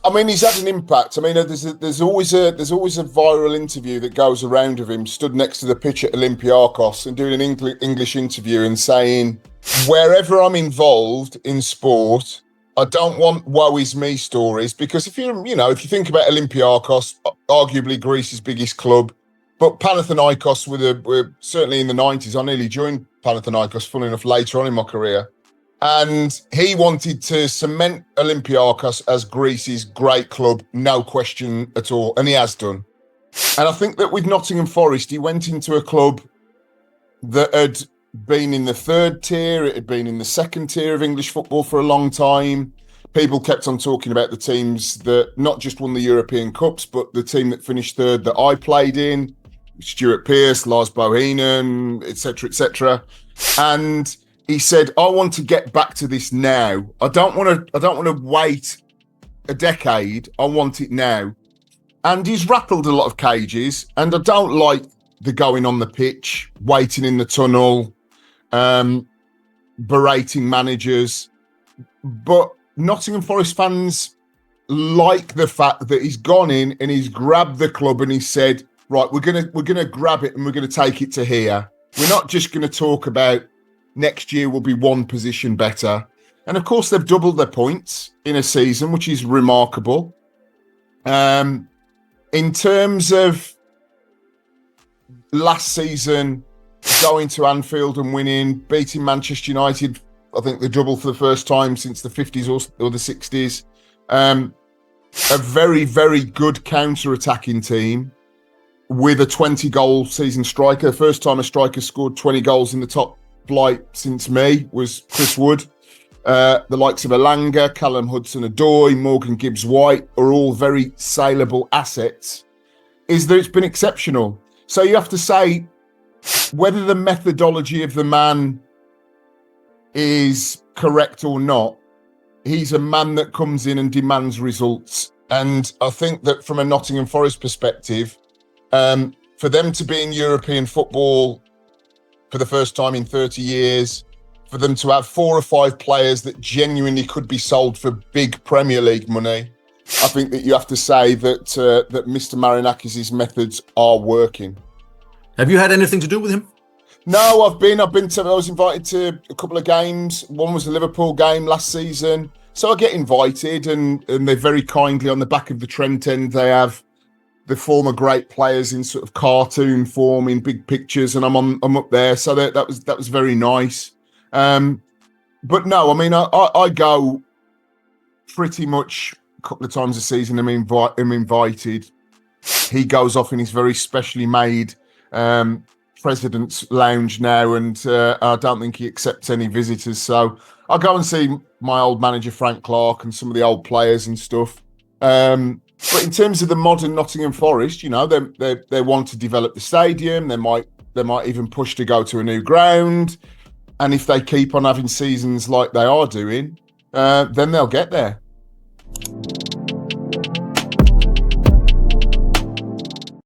I mean, he's had an impact. I mean, there's always a viral interview that goes around of him stood next to the pitch at Olympiakos and doing an English interview and saying, wherever I'm involved in sport, I don't want woe is me stories, because if you think about Olympiakos, arguably Greece's biggest club, but Panathinaikos were certainly in the 90s. I nearly joined Panathinaikos, funnily enough, later on in my career. And he wanted to cement Olympiakos as Greece's great club, no question at all. And he has done. And I think that with Nottingham Forest, he went into a club that had been in the third tier. It had been in the second tier of English football for a long time. People kept on talking about the teams that not just won the European Cups, but the team that finished third that I played in, Stuart Pearce, Lars Bohinen, etc., etc. And he said, I want to get back to this now. I don't want to wait a decade. I want it now. And he's rattled a lot of cages. And I don't like the going on the pitch, waiting in the tunnel, berating managers. But Nottingham Forest fans like the fact that he's gone in and he's grabbed the club and he said, right, we're gonna grab it and we're gonna take it to here. We're not just gonna talk about next year will be one position better. And of course, they've doubled their points in a season, which is remarkable. In terms of last season, going to Anfield and winning, beating Manchester United, I think the double for the first time since the 50s or the 60s. A very, very good counter-attacking team with a 20-goal season striker. First time a striker scored 20 goals in the top flight since me was Chris Wood. The likes of Elanga, Callum Hudson-Odoi, Morgan Gibbs-White are all very saleable assets. Is that it's been exceptional. So you have to say whether the methodology of the man is correct or not. He's a man that comes in and demands results. And I think that from a Nottingham Forest perspective, for them to be in European football for the first time in 30 years, for them to have 4 or 5 players that genuinely could be sold for big Premier League money, I think that you have to say that that Mr. Marinakis' methods are working. Have you had anything to do with him? No, I was invited to a couple of games. One was the Liverpool game last season. So I get invited and they very kindly, on the back of the Trent end, they have the former great players in sort of cartoon form in big pictures, and I'm up there. So that was very nice. But no, I mean, I go pretty much a couple of times a season. I'm invited. He goes off in his very specially made President's Lounge now, and I don't think he accepts any visitors. So I go and see my old manager Frank Clark and some of the old players and stuff. But in terms of the modern Nottingham Forest, you know, they want to develop the stadium. They might even push to go to a new ground. And if they keep on having seasons like they are doing, then they'll get there.